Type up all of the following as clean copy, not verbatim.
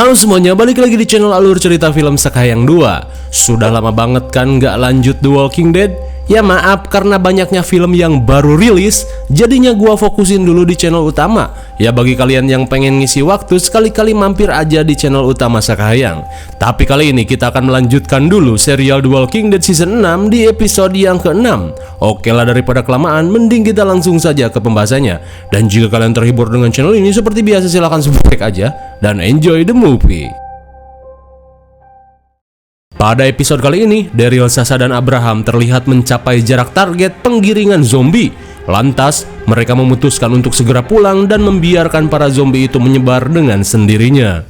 Halo semuanya, balik lagi di channel Alur Cerita Film Sekayang 2. Sudah lama banget kan nggak lanjut The Walking Dead? Ya maaf, karena banyaknya film yang baru rilis, jadinya gua fokusin dulu di channel utama. Ya bagi kalian yang pengen ngisi waktu, sekali-kali mampir aja di channel utama Sekayang. Tapi kali ini kita akan melanjutkan dulu serial The Walking Dead season 6 di episode yang ke-6. Oke lah, daripada kelamaan, mending kita langsung saja ke pembahasannya. Dan jika kalian terhibur dengan channel ini, seperti biasa silahkan subscribe aja dan enjoy the movie. Pada episode kali ini, Daryl, Sasha, dan Abraham terlihat mencapai jarak target penggiringan zombie. Lantas, mereka memutuskan untuk segera pulang dan membiarkan para zombie itu menyebar dengan sendirinya.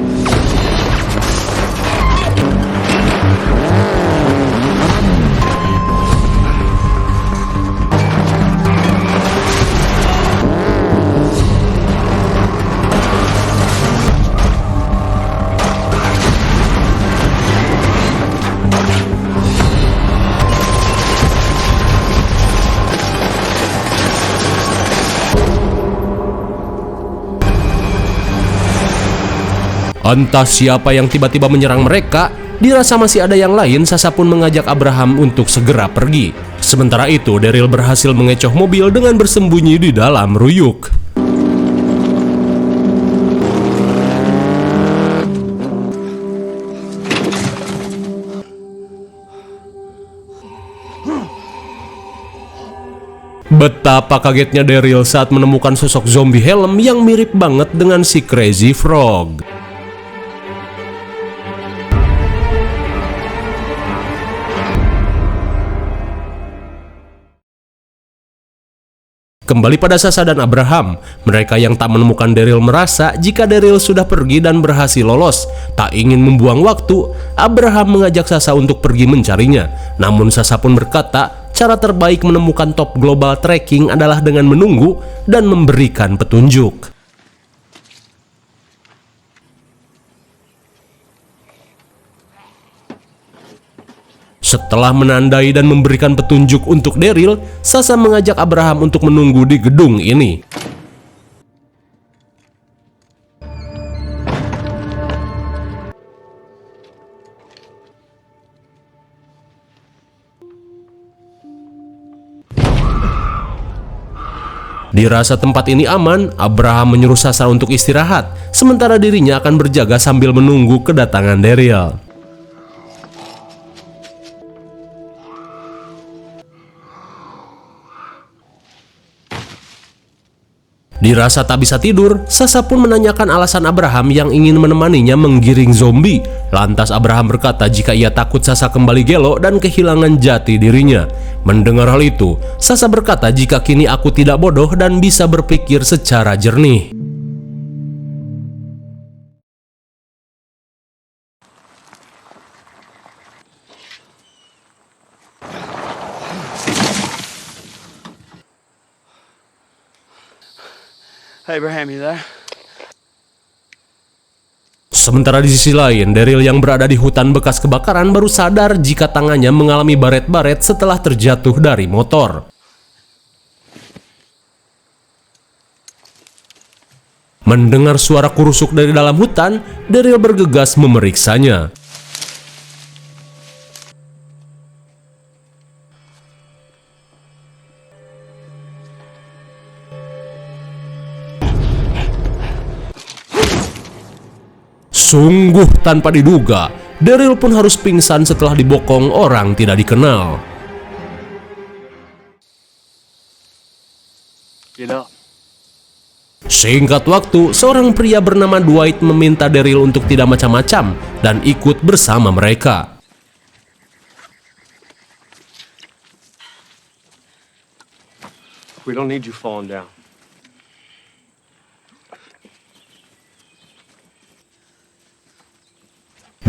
Entah siapa yang tiba-tiba menyerang mereka, dirasa masih ada yang lain. Sasha pun mengajak Abraham untuk segera pergi. Sementara itu, Daryl berhasil mengecoh mobil dengan bersembunyi di dalam ruyuk. Betapa kagetnya Daryl saat menemukan sosok zombie helm yang mirip banget dengan si Crazy Frog. Kembali pada Sasha dan Abraham, mereka yang tak menemukan Daryl merasa jika Daryl sudah pergi dan berhasil lolos. Tak ingin membuang waktu, Abraham mengajak Sasha untuk pergi mencarinya. Namun Sasha pun berkata, cara terbaik menemukan top global tracking adalah dengan menunggu dan memberikan petunjuk. Setelah menandai dan memberikan petunjuk untuk Daryl, Sasha mengajak Abraham untuk menunggu di gedung ini. Dirasa tempat ini aman, Abraham menyuruh Sasha untuk istirahat, sementara dirinya akan berjaga sambil menunggu kedatangan Daryl. Dirasa tak bisa tidur, Sasha pun menanyakan alasan Abraham yang ingin menemaninya menggiring zombie. Lantas Abraham berkata jika ia takut Sasha kembali gelo dan kehilangan jati dirinya. Mendengar hal itu, Sasha berkata jika kini aku tidak bodoh dan bisa berpikir secara jernih. Hey Abraham, you there? Sementara di sisi lain, Daryl yang berada di hutan bekas kebakaran baru sadar jika tangannya mengalami baret-baret setelah terjatuh dari motor. Mendengar suara kurusuk dari dalam hutan, Daryl bergegas memeriksanya. Sungguh tanpa diduga, Daryl pun harus pingsan setelah dibokong orang tidak dikenal. Singkat waktu, seorang pria bernama Dwight meminta Daryl untuk tidak macam-macam dan ikut bersama mereka. We don't need you falling down.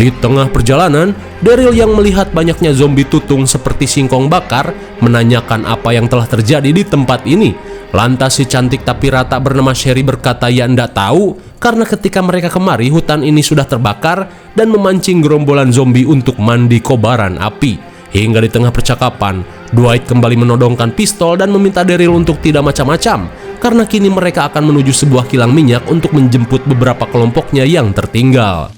Di tengah perjalanan, Daryl yang melihat banyaknya zombie tutung seperti singkong bakar menanyakan apa yang telah terjadi di tempat ini. Lantas si cantik tapi rata bernama Sherry berkata ya ndak tahu, karena ketika mereka kemari hutan ini sudah terbakar dan memancing gerombolan zombie untuk mandi kobaran api. Hingga di tengah percakapan, Dwight kembali menodongkan pistol dan meminta Daryl untuk tidak macam-macam, karena kini mereka akan menuju sebuah kilang minyak untuk menjemput beberapa kelompoknya yang tertinggal.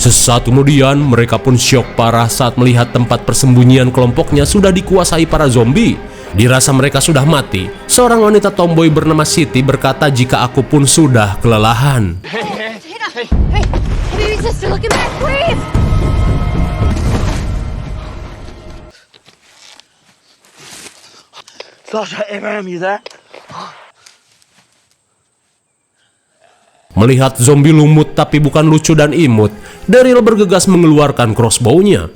Sesaat kemudian, mereka pun syok parah saat melihat tempat persembunyian kelompoknya sudah dikuasai para zombie. Dirasa mereka sudah mati, seorang wanita tomboy bernama Siti berkata jika aku pun sudah kelelahan. Hey, baby sister, look at back, please! Sasha, Abraham, you there? Melihat zombie lumut tapi bukan lucu dan imut, Daryl bergegas mengeluarkan crossbow-nya.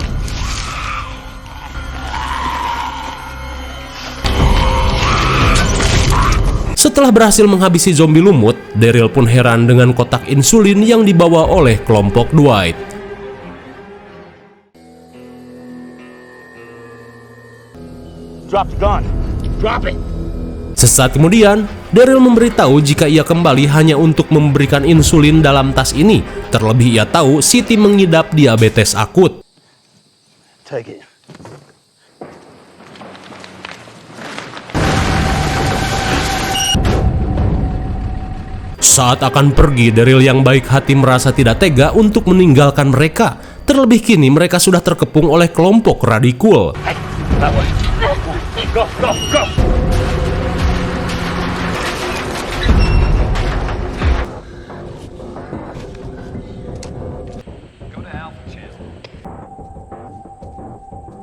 Setelah berhasil menghabisi zombie lumut, Daryl pun heran dengan kotak insulin yang dibawa oleh kelompok Dwight. Drop the gun. Drop it. Sesaat kemudian, Daryl memberitahu jika ia kembali hanya untuk memberikan insulin dalam tas ini. Terlebih ia tahu Siti mengidap diabetes akut. Take it. Saat akan pergi, Daryl yang baik hati merasa tidak tega untuk meninggalkan mereka. Terlebih kini mereka sudah terkepung oleh kelompok Radicul. Hey, that way. Go, go, go.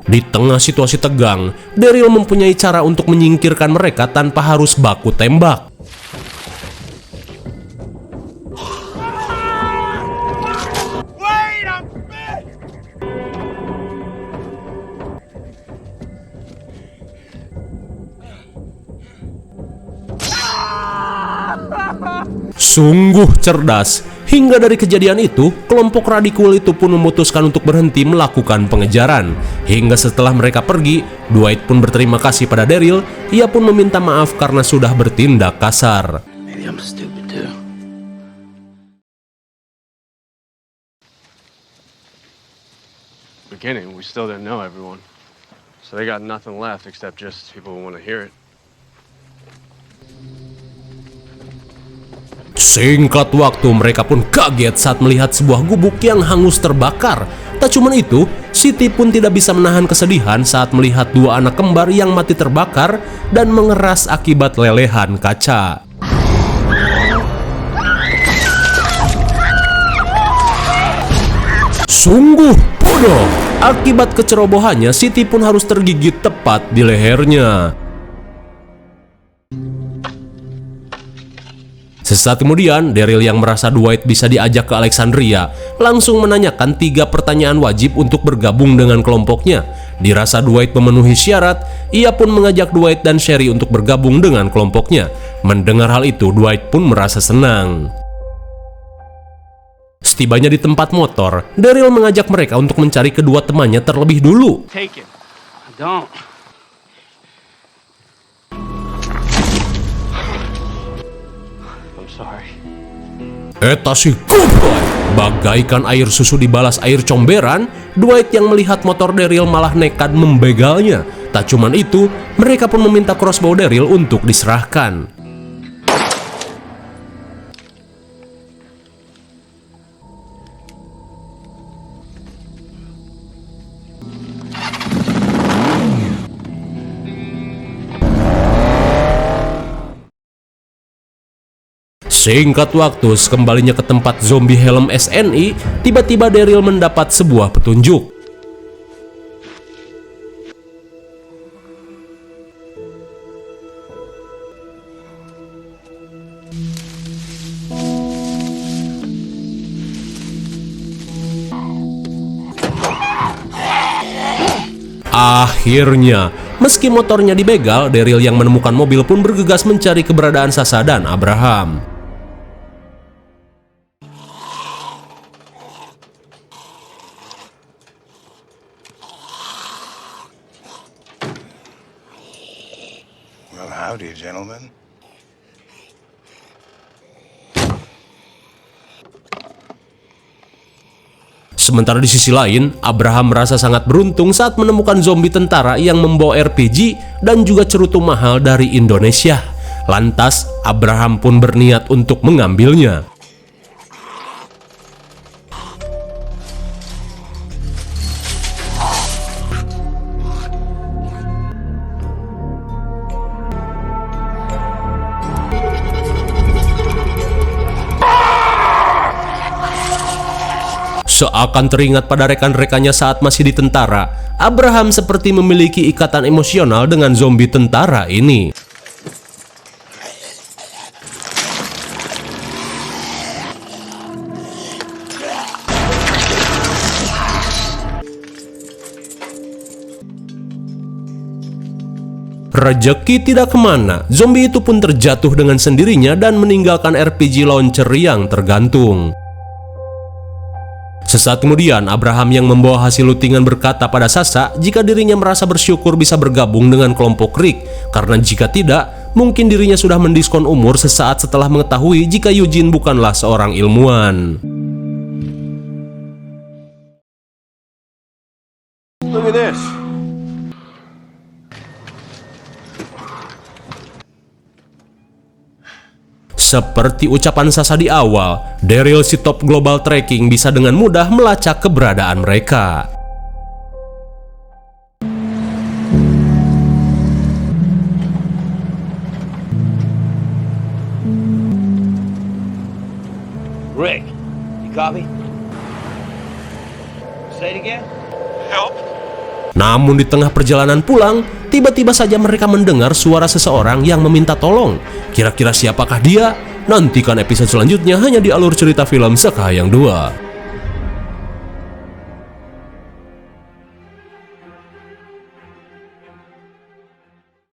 Di tengah situasi tegang, Daryl mempunyai cara untuk menyingkirkan mereka tanpa harus baku tembak. Sungguh cerdas. Hingga dari kejadian itu, kelompok Radicul itu pun memutuskan untuk berhenti melakukan pengejaran. Hingga setelah mereka pergi, Dwight pun berterima kasih pada Daryl. Ia pun meminta maaf karena sudah bertindak kasar. Maybe I'm stupid too. Beginning, we still didn't know everyone. So they got nothing left except just people who want to hear it. Singkat waktu, mereka pun kaget saat melihat sebuah gubuk yang hangus terbakar. Tak cuma itu, Siti pun tidak bisa menahan kesedihan saat melihat dua anak kembar yang mati terbakar dan mengeras akibat lelehan kaca. Sungguh bodoh. Akibat kecerobohannya, Siti pun harus tergigit tepat di lehernya. Sesaat kemudian, Daryl yang merasa Dwight bisa diajak ke Alexandria langsung menanyakan 3 pertanyaan wajib untuk bergabung dengan kelompoknya. Dirasa Dwight memenuhi syarat, ia pun mengajak Dwight dan Sherry untuk bergabung dengan kelompoknya. Mendengar hal itu, Dwight pun merasa senang. Setibanya di tempat motor, Daryl mengajak mereka untuk mencari kedua temannya terlebih dulu. Take it. I don't. Sorry. Eta si goblok. Bagaikan air susu dibalas air comberan, Dwight yang melihat motor Daryl malah nekat membegalnya. Tak cuman itu, mereka pun meminta crossbow Daryl untuk diserahkan. Singkat waktu, sekembalinya ke tempat zombie helm SNI, tiba-tiba Daryl mendapat sebuah petunjuk. Akhirnya, meski motornya dibegal, Daryl yang menemukan mobil pun bergegas mencari keberadaan Sasha dan Abraham. Well, howdy, gentlemen. Sementara di sisi lain, Abraham merasa sangat beruntung saat menemukan zombie tentara yang membawa RPG dan juga cerutu mahal dari Indonesia. Lantas, Abraham pun berniat untuk mengambilnya. Seakan teringat pada rekan-rekannya saat masih di tentara, Abraham seperti memiliki ikatan emosional dengan zombie tentara ini. Rejeki tidak kemana, zombie itu pun terjatuh dengan sendirinya dan meninggalkan RPG launcher yang tergantung. Sesaat kemudian, Abraham yang membawa hasil lootingan berkata pada Sasha jika dirinya merasa bersyukur bisa bergabung dengan kelompok Rick, karena jika tidak, mungkin dirinya sudah mendiskon umur sesaat setelah mengetahui jika Eugene bukanlah seorang ilmuwan. Look at this. Seperti ucapan Sasha di awal, Daryl si top global tracking bisa dengan mudah melacak keberadaan mereka. Rick, you copy? Say it again? Help. Namun di tengah perjalanan pulang, tiba-tiba saja mereka mendengar suara seseorang yang meminta tolong. Kira-kira siapakah dia? Nantikan episode selanjutnya hanya di Alur Cerita Film Sekahayang 2.